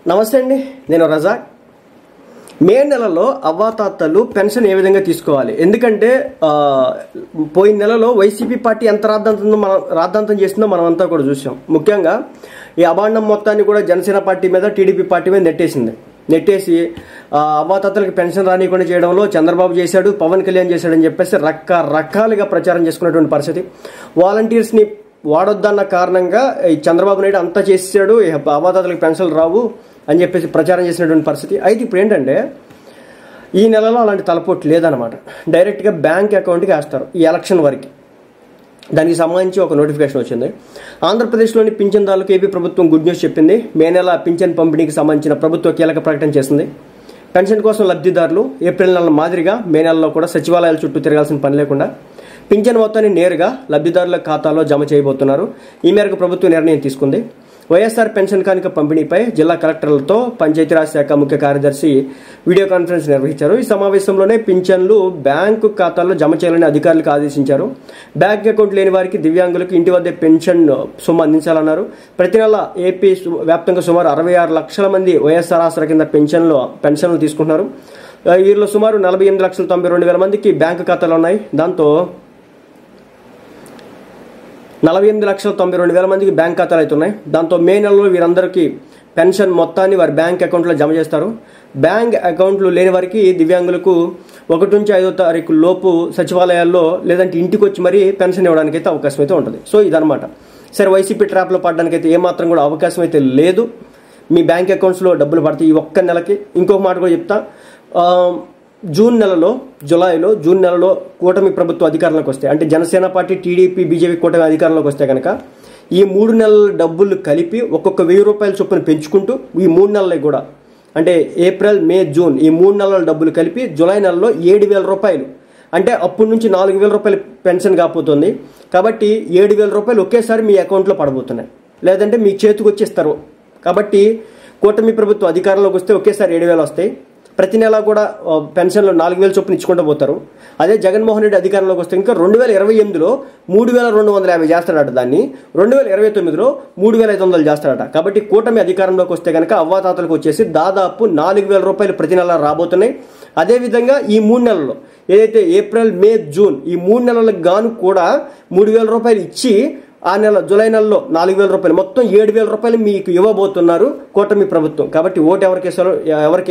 నమస్తే అండి, నేను రజాక్. మే నెలలో అవ్వాతాతలు పెన్షన్ ఏ విధంగా తీసుకోవాలి? ఎందుకంటే పోయిన నెలలో వైసీపీ పార్టీ ఎంత రాద్ధాంతం చేసిందో మనం అంతా కూడా చూసాం. ముఖ్యంగా ఈ అభాండం మొత్తాన్ని కూడా జనసేన పార్టీ మీద, టీడీపీ పార్టీ మీద నెట్టేసి అవ్వాతాతలకు పెన్షన్ రానికుండా చేయడంలో చంద్రబాబు చేశాడు, పవన్ కళ్యాణ్ చేశాడని చెప్పేసి రకరకాలుగా ప్రచారం చేసుకున్నటువంటి పరిస్థితి. వాలంటీర్స్ని వాడొద్దన్న కారణంగా ఈ చంద్రబాబు నాయుడు అంతా చేసాడు, అవ్వాతాతలకు పెన్షన్లు రావు అని చెప్పేసి ప్రచారం చేసినటువంటి పరిస్థితి. అయితే ఇప్పుడు ఏంటంటే ఈ నెలలో అలాంటి తలపోటు లేదనమాట. డైరెక్ట్గా బ్యాంక్ అకౌంట్కి వేస్తారు ఈ ఎలక్షన్ వరకు. దానికి సంబంధించి ఒక నోటిఫికేషన్ వచ్చింది. ఆంధ్రప్రదేశ్లోని పింఛన్దారులకు ఏపీ ప్రభుత్వం గుడ్ న్యూస్ చెప్పింది. మే నెల పింఛన్ పంపిణీకి సంబంధించిన ప్రభుత్వ కీలక ప్రకటన చేసింది. పెన్షన్ కోసం లబ్ధిదారులు ఏప్రిల్ నెల మాదిరిగా మే నెలలో కూడా సచివాలయాల చుట్టూ తిరగాల్సిన పని లేకుండా పింఛన్ మొత్తాన్ని నేరుగా లబ్ధిదారుల ఖాతాలో జమ చేయబోతున్నారు. ఈ మేరకు ప్రభుత్వం నిర్ణయం తీసుకుంది. వైఎస్ఆర్ పెన్షన్ కానుక పంపిణీపై జిల్లా కలెక్టర్లతో పంచాయతీరాజ్ శాఖ ముఖ్య కార్యదర్శి వీడియో కాన్ఫరెన్స్ నిర్వహించారు. ఈ సమావేశంలోనే పింఛన్లు బ్యాంకు ఖాతాల్లో జమ చేయాలని అధికారులకు ఆదేశించారు. బ్యాంక్ అకౌంట్ లేని వారికి, దివ్యాంగులకు ఇంటి వద్దే పెన్షన్ సొమ్ము అందించాలన్నారు. ప్రతి నెల ఏపీ వ్యాప్తంగా సుమారు 66 లక్షల మంది వైఎస్ఆర్ ఆసరా కింద పెన్షన్లు తీసుకుంటున్నారు. వీరిలో సుమారు 48,92,000 మందికి బ్యాంకు ఖాతాలు ఉన్నాయి. దాంతో 48,92,000 మందికి బ్యాంక్ ఖాతాలు అవుతున్నాయి. దాంతో మే నెలలో వీరందరికీ పెన్షన్ మొత్తాన్ని వారి బ్యాంక్ అకౌంట్లో జమ చేస్తారు. బ్యాంక్ అకౌంట్లు లేని వారికి, దివ్యాంగులకు 1 నుంచి 5వ తారీఖు లోపు సచివాలయాల్లో లేదంటే ఇంటికి వచ్చి మరీ పెన్షన్ ఇవ్వడానికి అయితే అవకాశం అయితే ఉంటుంది. సో ఇదనమాట. సరే, వైసీపీ ట్రాప్లో పడడానికి అయితే ఏమాత్రం కూడా అవకాశం అయితే లేదు. మీ బ్యాంక్ అకౌంట్స్లో డబ్బులు పడతాయి ఈ ఒక్క నెలకి. ఇంకొక మాట కూడా చెప్తా, జూన్ నెలలో కూటమి ప్రభుత్వం అధికారంలోకి వస్తాయి, అంటే జనసేన పార్టీ, టీడీపీ, బీజేపీ కూటమి అధికారంలోకి వస్తే కనుక ఈ 3 నెలల డబ్బులు కలిపి ఒక్కొక్క 1,000 రూపాయల చొప్పున పెంచుకుంటూ ఈ 3 నెలలకు కూడా, అంటే ఏప్రిల్, మే, జూన్ ఈ 3 నెలల డబ్బులు కలిపి జూలై నెలలో 7,000 రూపాయలు, అంటే అప్పటి నుంచి 4,000 రూపాయలు పెన్షన్ కాకపోతుంది. కాబట్టి 7,000 రూపాయలు ఒకేసారి మీ అకౌంట్లో పడబోతున్నాయి, లేదంటే మీ చేతికి వచ్చేస్తారు. కాబట్టి కూటమి ప్రభుత్వం అధికారంలోకి వస్తే ఒకేసారి 7,000 వస్తాయి. ప్రతి నెల కూడా పెన్షన్లు 4,000 చొప్పున ఇచ్చుకుంటూ పోతారు. అదే జగన్మోహన్ రెడ్డి అధికారంలోకి వస్తే ఇంకా 2028లో 3,250 చేస్తాడట, దాన్ని 2029లో 3,500 చేస్తాడట. కాబట్టి కూటమి అధికారంలోకి వస్తే కనుక అవ్వాతాతలకు వచ్చేసి దాదాపు 4,000 రూపాయలు ప్రతి నెల రాబోతున్నాయి. అదేవిధంగా ఈ 3 నెలల్లో ఏదైతే ఏప్రిల్, మే, జూన్ ఈ 3 నెలలకు గాను కూడా 3,000 రూపాయలు ఇచ్చి ఆ నెల జూలై నెలలో 4,000 రూపాయలు, మొత్తం 7,000 రూపాయలు మీకు ఇవ్వబోతున్నారు కూటమి ప్రభుత్వం. కాబట్టి ఓటు ఎవరికి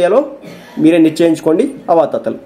వేయాలో మీరే నిశ్చయించుకోండి అవ్వాతాతలు.